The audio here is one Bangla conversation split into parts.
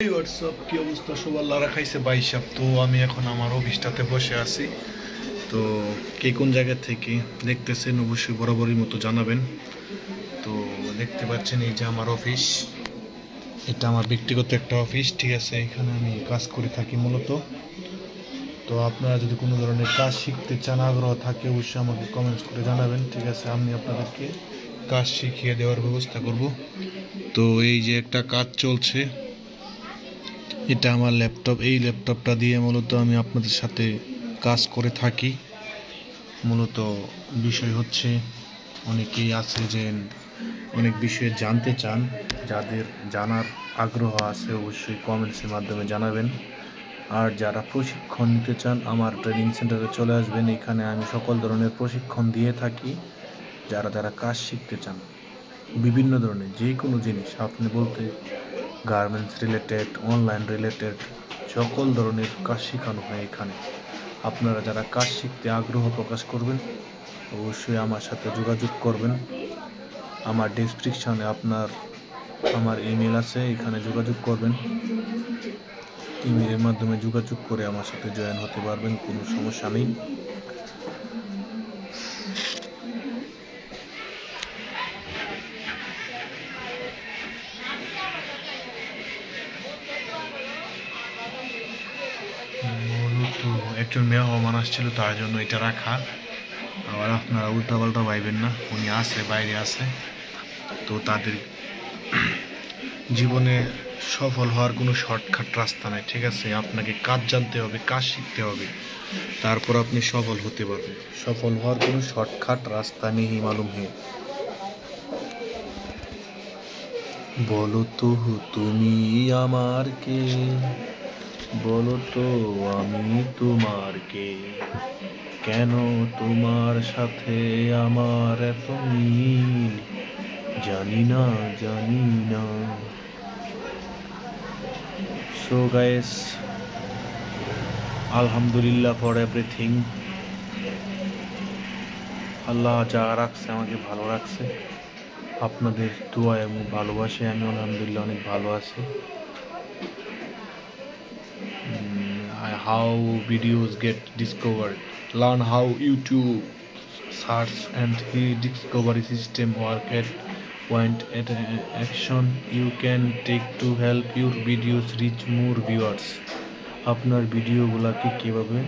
এই হোয়াটসঅ্যাপ কি অবস্থা সবার লারা খাইছে বাইসাব। তো আমি এখন আমার অফিসটাতে বসে আছি। তো কে কোন জায়গা থেকে দেখতেছেন অবশ্যই বরাবরই মতো জানাবেন। তো দেখতে পাচ্ছেন এই যে আমার অফিস, এটা আমার ব্যক্তিগত একটা অফিস, ঠিক আছে। এখানে আমি কাজ করে থাকি মূলত। তো আপনারা যদি কোনো ধরনের কাজ শিখতে চান, আগ্রহ থাকে, অবশ্যই আমাকে কমেন্টস করে জানাবেন, ঠিক আছে। আমি আপনাদেরকে কাজ শিখিয়ে দেওয়ার ব্যবস্থা করব। তো এই যে একটা কাজ চলছে, এটা আমার ল্যাপটপ। এই ল্যাপটপটা দিয়ে মূলত আমি আপনাদের সাথে কাজ করে থাকি। মূলত বিষয় হচ্ছে, অনেকেই আছে যে অনেক বিষয়ে জানতে চান, যাদের জানার আগ্রহ আছে অবশ্যই কমেন্টসের মাধ্যমে জানাবেন। আর যারা প্রশিক্ষণ নিতে চান আমার ট্রেনিং সেন্টারে চলে আসবেন। এখানে আমি সকল ধরনের প্রশিক্ষণ দিয়ে থাকি। যারা যারা কাজ শিখতে চান, বিভিন্ন ধরনের যে কোনো জিনিস আপনি বলতে, গার্মেন্টস রিলেটেড, অনলাইন রিলেটেড, সকল ধরনের কাজ শেখানো হয় এখানে। আপনারা যারা কাজ শিখতে আগ্রহ প্রকাশ করবেন অবশ্যই আমার সাথে যোগাযোগ করবেন। আমার ডেসক্রিপশনে আমার ইমেল আছে, এখানে যোগাযোগ করবেন। ইমেলের মাধ্যমে যোগাযোগ করে আমার সাথে জয়েন হতে পারবেন, কোনো সমস্যা নেই। মূলত একজন মেহমান আসছিল, তার জন্য এটা রাখা। আবার আপনারা উল্টাপাল্টা ভাইবেন না, উনি আছে, বাইরে আছে। তো তাদের জীবনে সফল হওয়ার কোনো শর্টকাট রাস্তা নাই, ঠিক আছে। আপনাকে কাজ জানতে হবে, কাজ শিখতে হবে, তারপর আপনি সফল হতে পারবেন। সফল হওয়ার কোনো শর্টকাট রাস্তা নেই মালুম হে। বলো তো তুমি আমার কে, বলো তো আমি তোমার কে, কেন তোমার সাথে আমার এত মিল, জানি না জানি না। সো গাইস, আলহামদুলিল্লাহ ফর এভরিথিং। আল্লাহ যা রাখছে আমাকে ভালো রাখছে। আপনাদের দোয়া এবং ভালোবাসে আমি আলহামদুলিল্লাহ অনেক ভালো আছি। How videos get discovered, learn how YouTube search and discovery system work at point at action you can take to help your videos reach more viewers. আপনার ভিডিওগুলোকে কিভাবে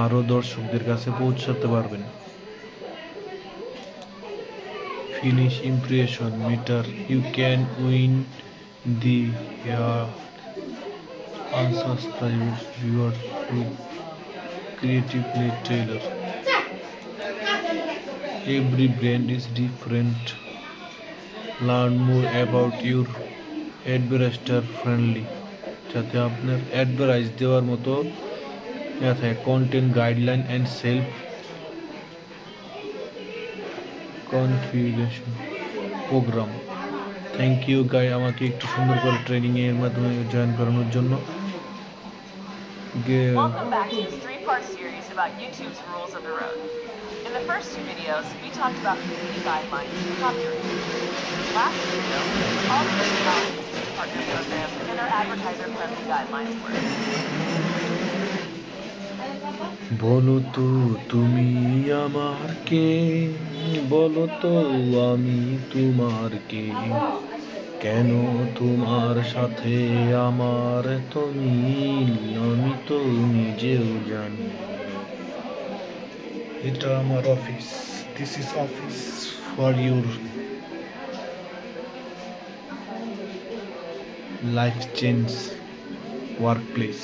আরো দর্শকদের কাছে পৌঁছাতে পারবেন। Finish impression meter, you can win the unsubscribed viewers to creatively tailor. Every brand is different. Learn more about your advertiser friendly, যাতে আপনার অ্যাডভার্টাইজ দেওয়ার মতো content guideline and self configuration program. Thank you guy, আমাকে একটু সুন্দর করে ট্রেনিং এর মাধ্যমে জয়েন করানোর জন্য। Welcome back to this three-part series about YouTube's rules of the road. In the first two videos, we talked about community guidelines and copyright. In the last video, we also talked about the partner program and our advertiser-friendly guidelines work. বলো তো তুমি আমার কে, বলো তো আমি তোমার কে, কেন তোমার সাথে আমার এত মিল, আমি তো নিজেও জানি। এটা আমার office, this is office for your life change work place.